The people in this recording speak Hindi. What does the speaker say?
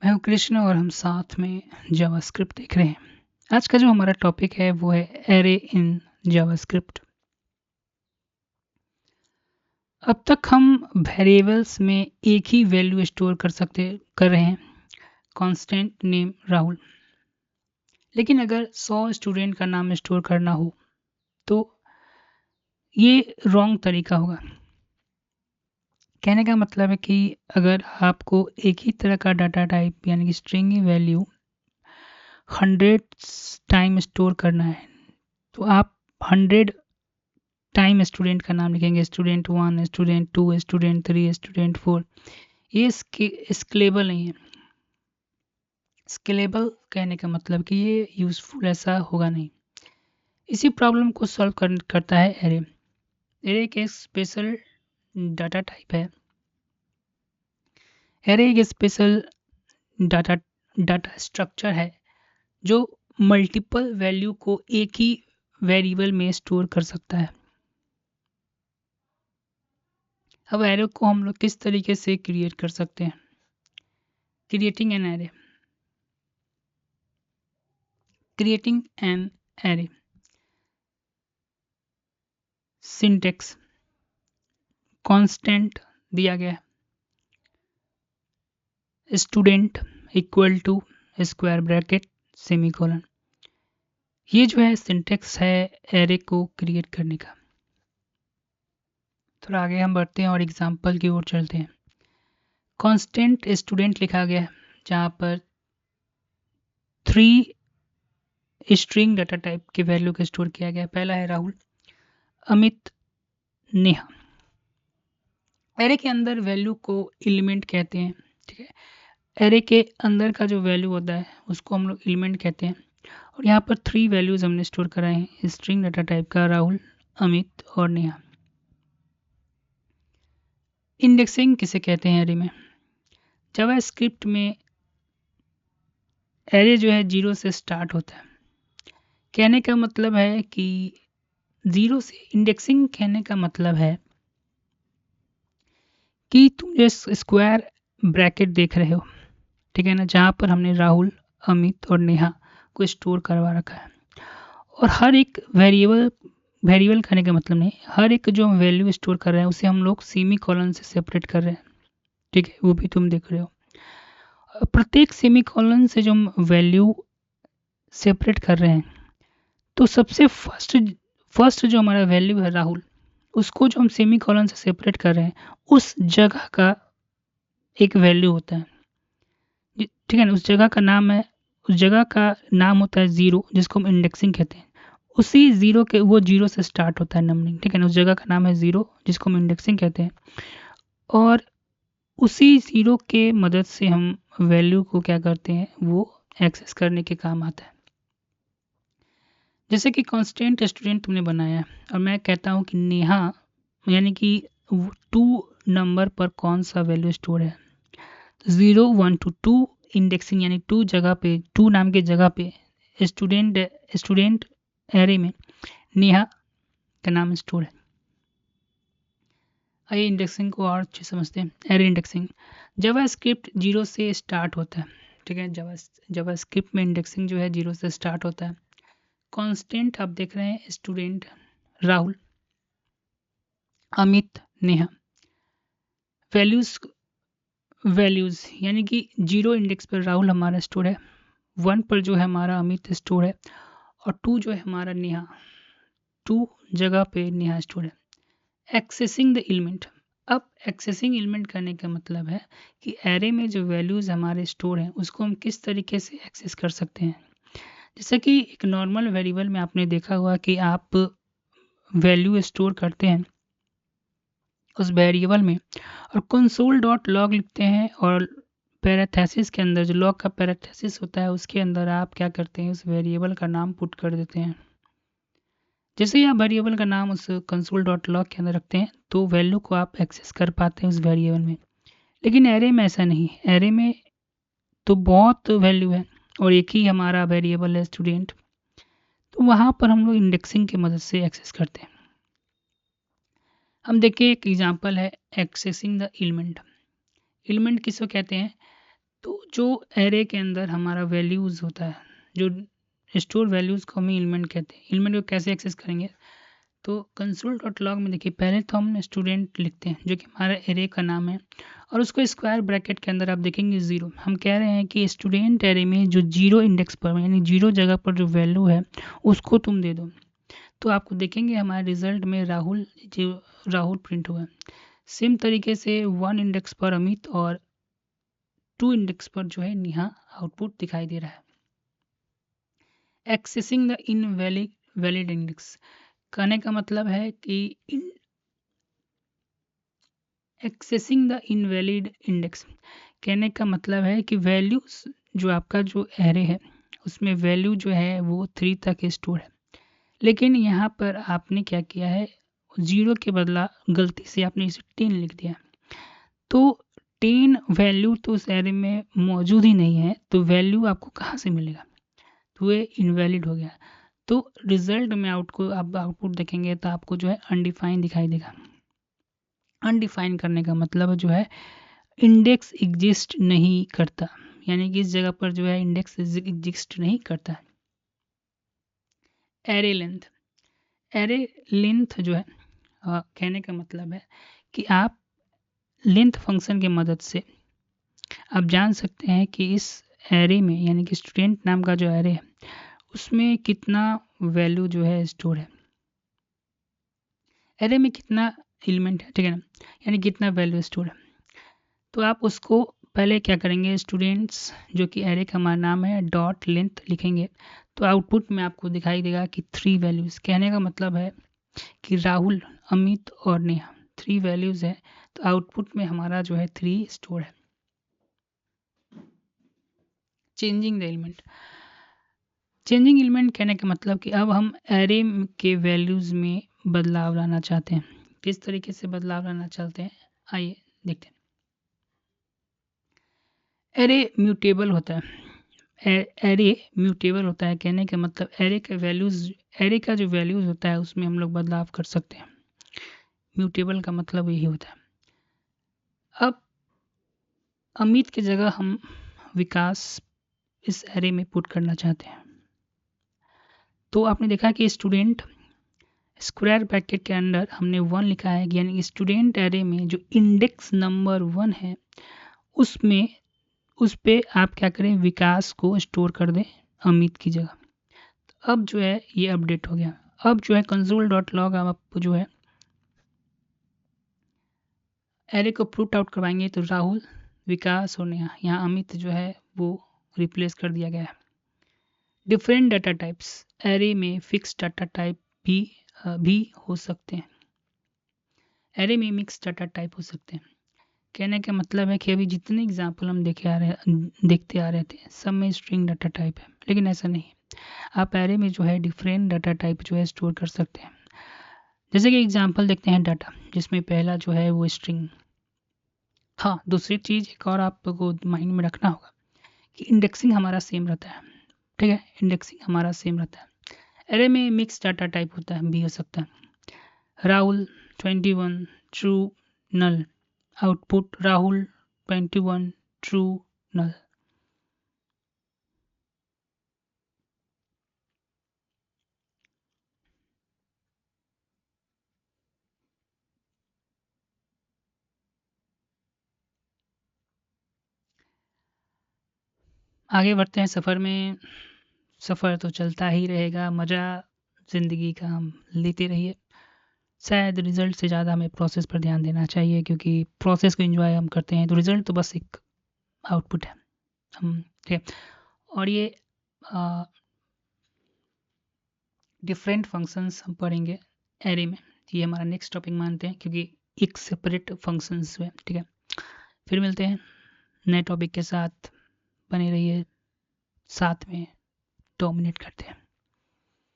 मैं हूं कृष्ण और हम साथ में जावास्क्रिप्ट देख रहे हैं। आज का जो हमारा टॉपिक है वो है एरे इन जावास्क्रिप्ट। अब तक हम वेरिएबल्स में एक ही वैल्यू स्टोर कर रहे हैं, कांस्टेंट नेम राहुल। लेकिन अगर 100 स्टूडेंट का नाम स्टोर करना हो तो ये रॉन्ग तरीका होगा। कहने का मतलब है कि अगर आपको एक ही तरह का डाटा टाइप यानी कि स्ट्रिंग वैल्यू 100 टाइम स्टोर करना है तो आप 100 टाइम स्टूडेंट का नाम लिखेंगे, स्टूडेंट 1, स्टूडेंट 2, स्टूडेंट 3, स्टूडेंट 4। ये स्केलेबल नहीं है। स्केलेबल कहने का मतलब कि ये यूजफुल ऐसा होगा नहीं। इसी प्रॉब्लम को सॉल्व करता है एरे। एरे एक स्पेशल डाटा टाइप है। एरे एक स्पेशल डाटा स्ट्रक्चर है जो मल्टीपल वैल्यू को एक ही वेरिएबल में स्टोर कर सकता है। अब एरे को हम लोग किस तरीके से क्रिएट कर सकते हैं? Creating an array. Creating an array. Syntax constant दिया गया है, student equal to square bracket semicolon. ये जो है सिंटेक्स है एरे को क्रिएट करने का। थोड़ा आगे हम बढ़ते हैं और एग्जांपल की ओर चलते हैं। कांस्टेंट स्टूडेंट लिखा गया है जहाँ पर 3 स्ट्रिंग डाटा टाइप के वैल्यू को स्टोर किया गया है। पहला है राहुल, अमित, नेहा। एरे के अंदर वैल्यू को एलिमेंट कहते हैं। ठीक है, एरे के अंदर का जो वैल्यू होता है उसको हम लोग एलिमेंट कहते हैं। और यहाँ पर 3 वैल्यूज हमने स्टोर कराए हैं स्ट्रिंग डाटा टाइप का, राहुल, अमित और नेहा। इंडेक्सिंग किसे कहते हैं एरे में? जावास्क्रिप्ट में एरे जो है 0 से स्टार्ट होता है। कहने का मतलब है कि 0 से इंडेक्सिंग कहने का मतलब है कि तुम जो स्क्वायर ब्रैकेट देख रहे हो, ठीक है ना, जहाँ पर हमने राहुल, अमित और नेहा को स्टोर करवा रखा है। और हर एक वेरिएबल करने का मतलब नहीं, हर एक जो हम वैल्यू स्टोर कर रहे हैं उसे हम लोग सेमी कॉलन से सेपरेट कर रहे हैं। ठीक है, वो भी तुम देख रहे हो। प्रत्येक सेमी कॉलन से जो हम वैल्यू सेपरेट कर रहे हैं तो सबसे फर्स्ट जो हमारा वैल्यू है राहुल, उसको जो हम सेमी कॉलन से सेपरेट कर रहे हैं उस जगह का एक वैल्यू होता है। ठीक है ना, उस जगह का नाम होता है 0, जिसको हम इंडेक्सिंग कहते हैं। उसी 0 के वो 0 से स्टार्ट होता है नंबरिंग। ठीक है ना, उस जगह का नाम है 0 जिसको हम इंडेक्सिंग कहते हैं। और उसी 0 के मदद से हम वैल्यू को क्या करते हैं, वो एक्सेस करने के काम आता है। जैसे कि कांस्टेंट स्टूडेंट तुमने बनाया है और मैं कहता हूँ कि नेहा यानी कि 2 नंबर पर कौन सा वैल्यू स्टोर है। 0, 1 to 2 इंडेक्सिंग यानी 2 नाम के जगह पे स्टूडेंट एरे में नेहा का नाम स्टोर है। आइए इंडेक्सिंग को और अच्छे समझते हैं। एरे इंडेक्सिंग जावास्क्रिप्ट 0 से स्टार्ट होता है। ठीक है, जावास्क्रिप्ट में इंडेक्सिंग जो है 0 से स्टार्ट होता है। कांस्टेंट आप देख रहे हैं, स्टूडेंट राहुल, अमित, नेहा। वैल्यूज यानी कि 0 इंडेक्स पर राहुल हमारा स्टोर है, 1 पर जो है हमारा अमित स्टोर है और 2 जो है हमारा नेहा, 2 जगह पे नेहा स्टोर है। Accessing the element. अब एक्सेसिंग एलिमेंट करने का मतलब है कि एरे में जो वैल्यूज हमारे स्टोर हैं उसको हम किस तरीके से एक्सेस कर सकते हैं। जैसे कि एक नॉर्मल वेरिएबल में आपने देखा हुआ कि आप वैल्यू स्टोर करते हैं उस वेरिएबल में और console.log लिखते हैं और पैरेंथेसिस के अंदर जो लॉग का पैरेंथेसिस होता है उसके अंदर आप क्या करते हैं, उस वेरिएबल का नाम पुट कर देते हैं। जैसे ही आप वेरिएबल का नाम उस console.log के अंदर रखते हैं तो वैल्यू को आप एक्सेस कर पाते हैं उस वेरिएबल में। लेकिन एरे में ऐसा नहीं है। एरे में तो बहुत वैल्यू है और एक ही हमारा वेरिएबल है स्टूडेंट, तो वहाँ पर हम लोग इंडेक्सिंग की मदद से एक्सेस करते हैं। हम देखिए एक एग्जांपल है एक्सेसिंग द एलिमेंट। एलिमेंट किसको कहते हैं? तो जो एरे के अंदर हमारा वैल्यूज़ होता है, जो स्टोर वैल्यूज़ को हम एलिमेंट कहते हैं। एलिमेंट को कैसे एक्सेस करेंगे, तो console.log में देखिए पहले तो हम स्टूडेंट लिखते हैं जो कि हमारा एरे का नाम है, और उसको स्क्वायर ब्रैकेट के अंदर आप देखेंगे 0। हम कह रहे हैं कि स्टूडेंट एरे में जो 0 इंडेक्स पर यानी 0 जगह पर जो वैल्यू है उसको तुम दे दो। तो आपको देखेंगे हमारे रिजल्ट में राहुल प्रिंट हुआ है। सेम तरीके से 1 इंडेक्स पर अमित और 2 इंडेक्स पर जो है नेहा आउटपुट दिखाई दे रहा है। एक्सेसिंग द इनवैलिड इंडेक्स कहने का मतलब है कि एक्सेसिंग द इनवैलिड इंडेक्स कहने का मतलब है कि वैल्यूज जो आपका जो एरे है उसमें वैल्यू जो है वो 3 तक स्टोर है, लेकिन यहाँ पर आपने क्या किया है, 0 के बदला गलती से आपने इसे 10 लिख दिया। तो 10 वैल्यू तो उस एरे में मौजूद ही नहीं है, तो वैल्यू आपको कहाँ से मिलेगा, तो ये इनवैलिड हो गया। तो रिजल्ट में आउटपुट देखेंगे तो आपको जो है अनडिफाइन दिखाई देगा। अनडिफाइन करने का मतलब जो है इंडेक्स एग्जिस्ट नहीं करता, यानी कि इस जगह पर जो है इंडेक्स एग्जिस्ट नहीं करता। एरे लेंथ जो है कहने का मतलब है कि आप लेंथ फंक्शन की मदद से आप जान सकते हैं कि इस एरे में यानी कि स्टूडेंट नाम का जो एरे है उसमें कितना वैल्यू जो है स्टोर है, एरे में कितना एलिमेंट है, ठीक है ना, यानी कितना वैल्यू स्टोर है। तो आप उसको पहले क्या करेंगे, स्टूडेंट्स जो कि एरे का हमारा नाम है डॉट लेंथ लिखेंगे, तो आउटपुट में आपको दिखाई देगा कि 3 वैल्यूज़। कहने का मतलब है कि राहुल, अमित और नेहा 3 वैल्यूज़ है, तो आउटपुट में हमारा जो है 3 स्टोर है। चेंजिंग द एलिमेंट कहने का मतलब कि अब हम एरे के वैल्यूज़ में बदलाव लाना चाहते हैं। किस तरीके से बदलाव लाना चाहते हैं, आइए देखते हैं। एरे म्यूटेबल होता है। एरे म्यूटेबल होता है कहने का मतलब एरे का जो वैल्यूज़ होता है उसमें हम लोग बदलाव कर सकते हैं। म्यूटेबल का मतलब यही होता है। अब अमित की जगह हम विकास इस एरे में पुट करना चाहते हैं, तो आपने देखा कि स्टूडेंट स्क्वायर ब्रैकेट के अंदर हमने 1 लिखा है, यानी स्टूडेंट एरे में जो इंडेक्स नंबर 1 है उसमें उस पे आप क्या करें, विकास को स्टोर कर दें अमित की जगह। तो अब जो है ये अपडेट हो गया। अब जो है console.log आप जो है एरे को पुट आउट करवाएंगे तो राहुल, विकास और नेहा, यहाँ अमित जो है वो रिप्लेस कर दिया गया है। डिफरेंट डाटा टाइप्स, एरे में फिक्स डाटा टाइप भी हो सकते हैं। एरे में मिक्स डाटा टाइप हो सकते हैं। कहने का मतलब है कि अभी जितने एग्जाम्पल हम देखते आ रहे थे सब में स्ट्रिंग डाटा टाइप है, लेकिन ऐसा नहीं है। आप एरे में जो है डिफरेंट डाटा टाइप जो है स्टोर कर सकते हैं। जैसे कि एग्जाम्पल देखते हैं डाटा, जिसमें पहला जो है वो स्ट्रिंग। हाँ, दूसरी चीज़ एक और आपको माइंड में रखना होगा कि इंडेक्सिंग हमारा सेम रहता है, ठीक है, इंडेक्सिंग हमारा सेम रहता है। एरे में मिक्स डाटा टाइप होता है, भी हो सकता है। राहुल 21 ट्रू नल, आउटपुट राहुल 21 ट्रू नल। आगे बढ़ते हैं सफ़र में। सफ़र तो चलता ही रहेगा, मज़ा ज़िंदगी का हम लेते रहिए। शायद रिज़ल्ट से ज़्यादा हमें प्रोसेस पर ध्यान देना चाहिए, क्योंकि प्रोसेस को एंजॉय हम करते हैं तो रिज़ल्ट तो बस एक आउटपुट है। हम ठीक है, और ये डिफरेंट फंक्शंस हम पढ़ेंगे एरे में। ये हमारा नेक्स्ट टॉपिक मानते हैं, क्योंकि एक सेपरेट फंक्शंस है, ठीक है। फिर मिलते हैं नए टॉपिक के साथ, बने रहिए, साथ में डोमिनेट करते हैं।